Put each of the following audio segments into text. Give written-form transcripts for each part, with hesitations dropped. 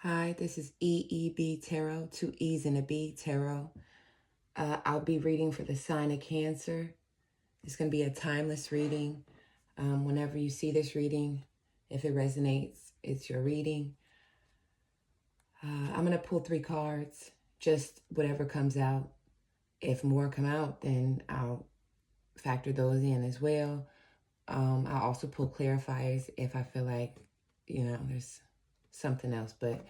Hi, this is EEB Tarot, two E's and a B Tarot. I'll be reading for the sign of Cancer. It's going to be a timeless reading. Whenever you see this reading, if it resonates, it's your reading. I'm going to pull 3 cards, just whatever comes out. If more come out, then I'll factor those in as well. I'll also pull clarifiers if I feel like, there's something else, but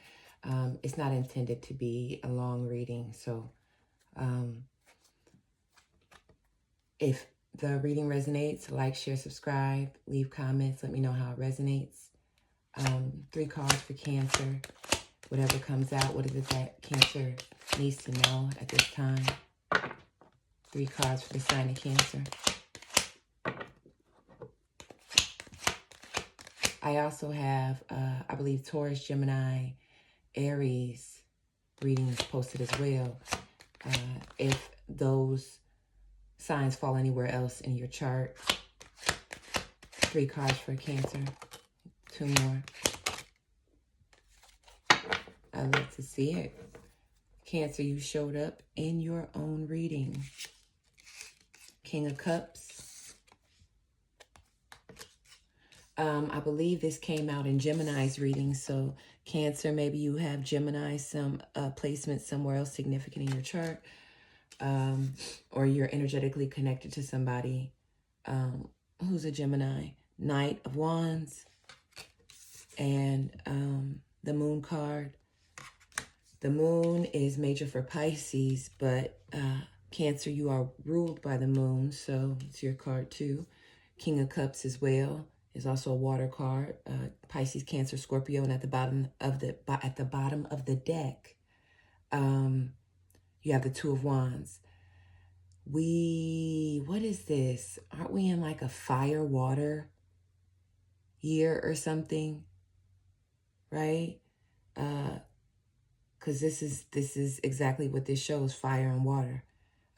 it's not intended to be a long reading. So if the reading resonates, like, share, subscribe, leave comments, let me know how it resonates. 3 cards for Cancer. Whatever comes out, what is it that Cancer needs to know at this time? 3 cards for the sign of Cancer. I also have, I believe, Taurus, Gemini, Aries readings posted as well. If those signs fall anywhere else in your chart. 3 cards for Cancer. 2 more. I'd love to see it. Cancer, you showed up in your own reading. King of Cups. I believe this came out in Gemini's reading. So Cancer, maybe you have Gemini, some placement somewhere else significant in your chart. Or you're energetically connected to somebody who's a Gemini. Knight of Wands. And the Moon card. The Moon is major for Pisces, but Cancer, you are ruled by the Moon, so it's your card too. King of Cups as well is also a water card. Pisces, Cancer, Scorpio, and at the bottom of the deck, you have the Two of Wands. What is this? Aren't we in like a fire water year or something? Right? Because this is exactly what this shows, fire and water.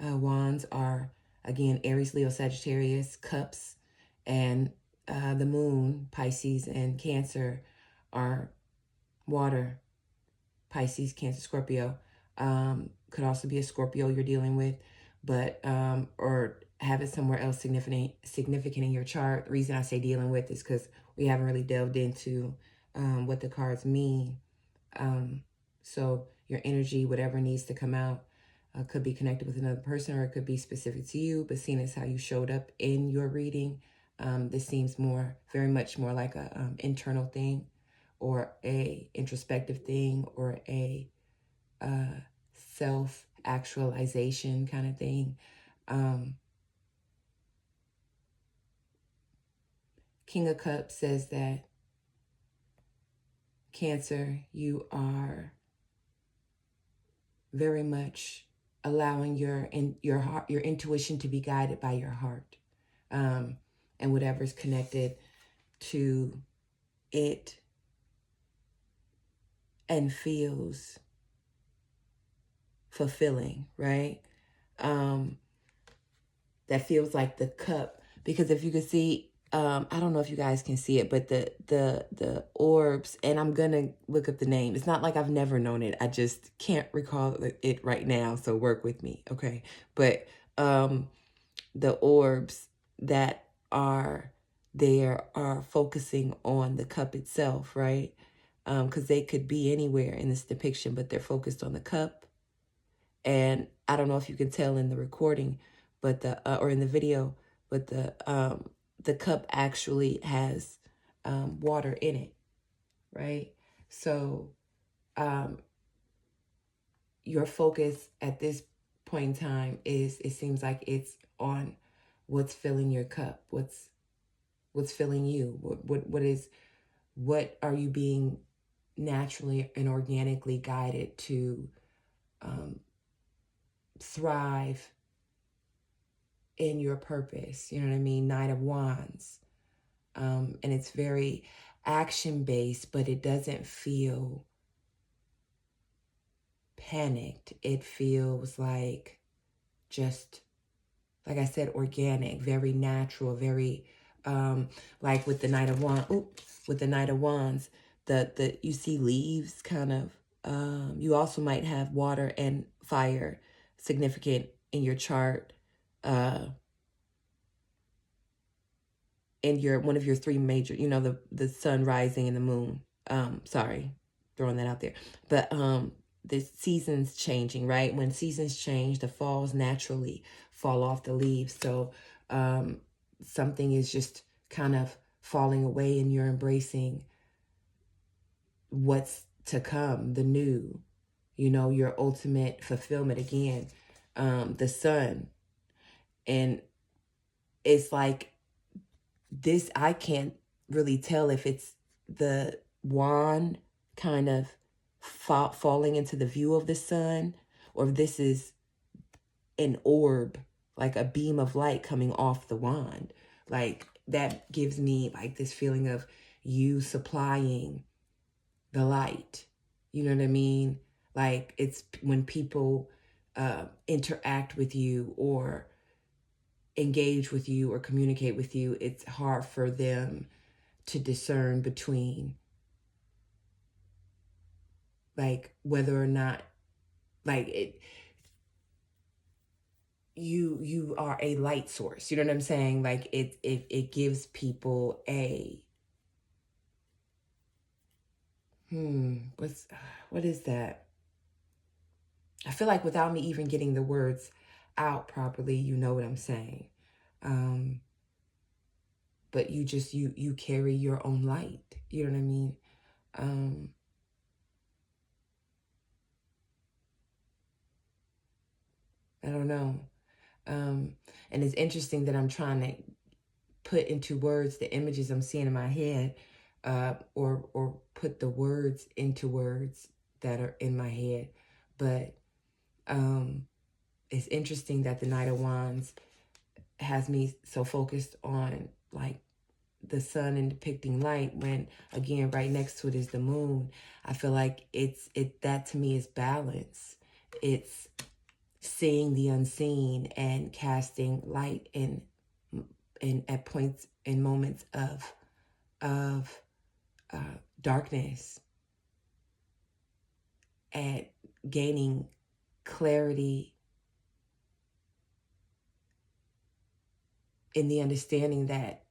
Wands are, again, Aries, Leo, Sagittarius. Cups and the Moon, Pisces and Cancer, are water. Pisces, Cancer, Scorpio. Could also be a Scorpio you're dealing with, but or have it somewhere else significant in your chart. The reason I say dealing with is because we haven't really delved into what the cards mean. So your energy, whatever needs to come out, could be connected with another person, or it could be specific to you. But seeing as how you showed up in your reading, this seems very much more like a internal thing, or a introspective thing, or a self-actualization kind of thing. King of Cups says that Cancer, you are very much allowing your intuition to be guided by your heart, and whatever's connected to it and feels fulfilling, right? That feels like the cup, because if you can see, I don't know if you guys can see it, but the orbs, and I'm gonna look up the name. It's not like I've never known it. I just can't recall it right now, so work with me, okay? But the orbs that are there are focusing on the cup itself, right? Because they could be anywhere in this depiction, but they're focused on the cup. And I don't know if you can tell in the recording, but or in the video, but the cup actually has water in it, right? So your focus at this point in time it seems like it's on what's filling your cup, what's filling you, what are you being naturally and organically guided to thrive in your purpose. You know what I mean? Knight of Wands. And it's very action-based, but it doesn't feel panicked. It feels like, just, like I said, organic, very natural, very, like with the Knight of Wands, you see leaves kind of. You also might have water and fire significant in your chart. In one of your three major, the sun rising and the moon. Sorry, throwing that out there. But the seasons changing, right? When seasons change, the falls naturally fall off the leaves. So something is just kind of falling away, and you're embracing what's to come, the new, your ultimate fulfillment again. The sun. And it's like this, I can't really tell if it's the wand kind of falling into the view of the sun, or if this is an orb, like a beam of light coming off the wand. Like that gives me like this feeling of you supplying the light. You know what I mean? Like it's when people interact with you or engage with you or communicate with you, it's hard for them to discern between like whether or not like you are a light source. You know what I'm saying? Like it gives people a what is that? I feel like without me even getting the words out properly, you know what I'm saying. But you carry your own light. You know what I mean? I don't know. And it's interesting that I'm trying to put into words the images I'm seeing in my head, or put the words into words that are in my head. But it's interesting that the Knight of Wands has me so focused on like the sun and depicting light, when again right next to it is the moon. I feel like that to me is balance. It's seeing the unseen and casting light in at points in moments of darkness, and gaining clarity in the understanding that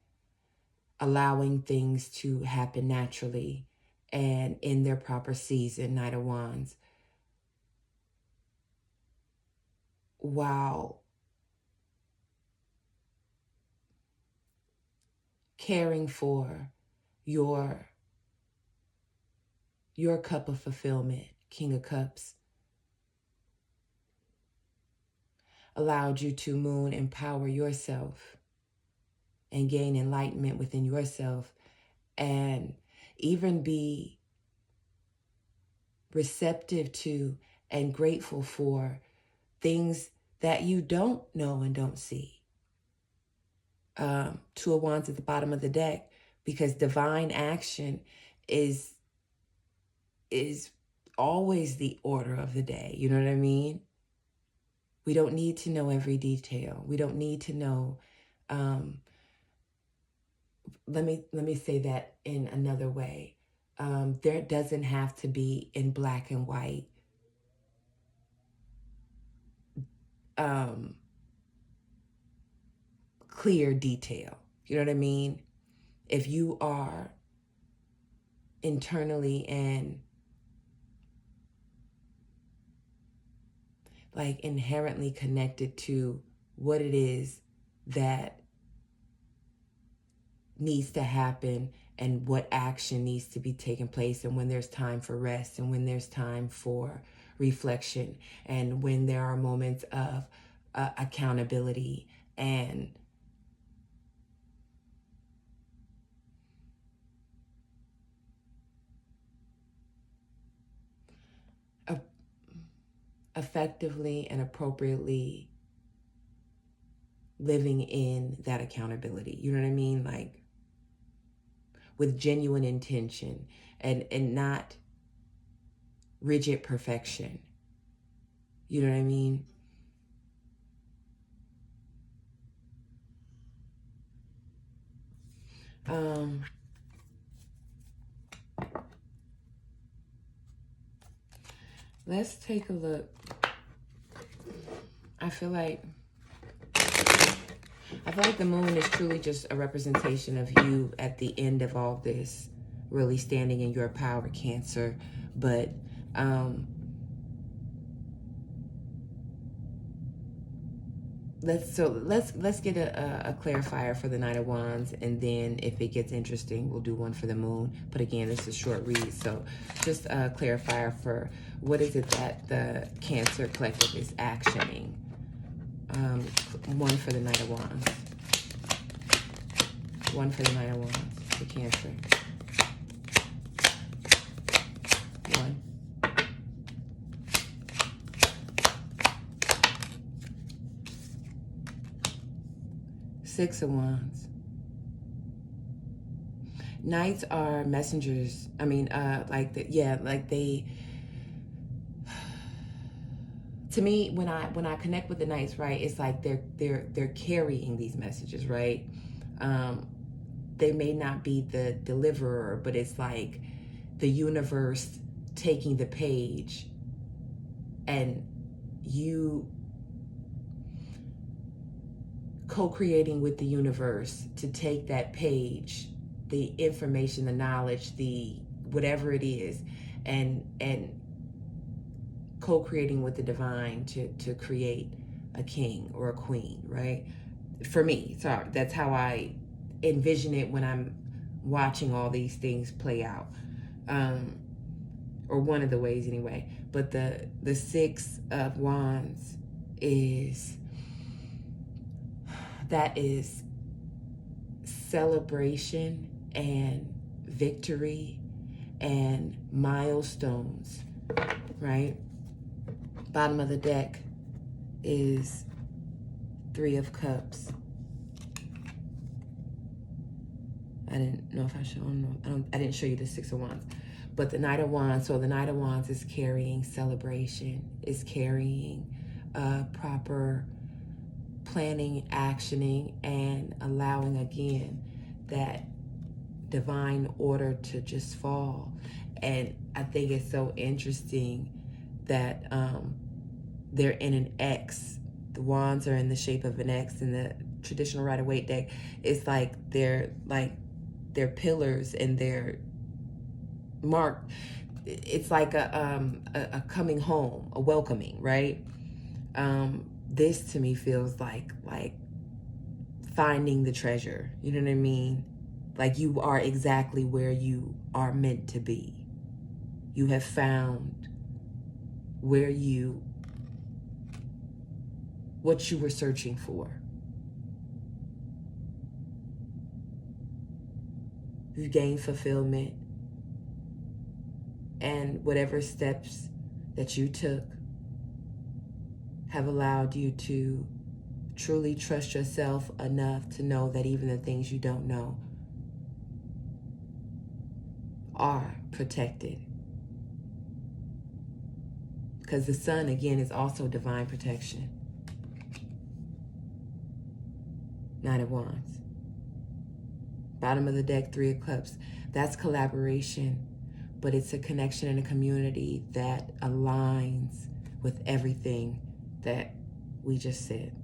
allowing things to happen naturally and in their proper season. Knight of Wands, while caring for your cup of fulfillment. King of Cups allowed you to moon empower yourself and gain enlightenment within yourself, and even be receptive to and grateful for things that you don't know and don't see. Two of Wands at the bottom of the deck, because divine action is always the order of the day. You know what I mean? We don't need to know every detail. We don't need to know. Let me say that in another way. There doesn't have to be in black and white. Clear detail. You know what I mean? If you are internally and like inherently connected to what it is that needs to happen and what action needs to be taking place, and when there's time for rest, and when there's time for reflection, and when there are moments of accountability and effectively and appropriately living in that accountability. You know what I mean? Like with genuine intention and not rigid perfection. You know what I mean? Let's take a look. I feel like the moon is truly just a representation of you at the end of all this, really standing in your power, Cancer. But let's get a clarifier for the Knight of Wands, and then if it gets interesting, we'll do one for the moon. But again, it's a short read, so just a clarifier for what is it that the Cancer collective is actioning. One for the Knight of Wands. One for the Knight of Wands, the Cancer. One. Six of Wands. Knights are messengers. I mean, to me, when I connect with the Knights, right, it's like they're carrying these messages, right? They may not be the deliverer, but it's like the universe taking the page and you co-creating with the universe to take that page, the information, the knowledge, the whatever it is, and co-creating with the divine to create a king or a queen, right? For me, so that's how I envision it when I'm watching all these things play out, or one of the ways anyway. But the Six of Wands is celebration and victory and milestones, right? Bottom of the deck is Three of Cups. I didn't know if I showed. I didn't show you the Six of Wands, but the Knight of Wands. So the Knight of Wands is carrying celebration, is carrying proper planning, actioning, and allowing again that divine order to just fall. And I think it's so interesting that they're in an X. The wands are in the shape of an X in the traditional Rider-Waite deck. It's like they're pillars and they're marked. It's like a coming home, a welcoming, right? This to me feels like finding the treasure. You know what I mean? Like you are exactly where you are meant to be. You have found what you were searching for. You gained fulfillment, and whatever steps that you took have allowed you to truly trust yourself enough to know that even the things you don't know are protected. Because the sun, again, is also divine protection. Nine of Wands. Bottom of the deck, Three of Cups. That's collaboration, but it's a connection and a community that aligns with everything that we just said.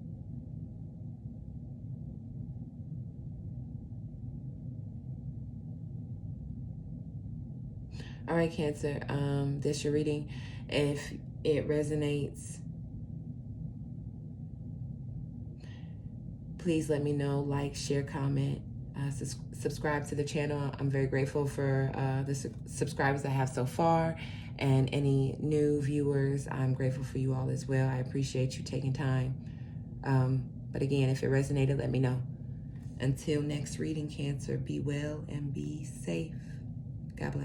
All right, Cancer, that's your reading. If it resonates, please let me know, like, share, comment, subscribe to the channel. I'm very grateful for the subscribers I have so far, and any new viewers, I'm grateful for you all as well. I appreciate you taking time. But again, if it resonated, let me know. Until next reading, Cancer, be well and be safe. God bless.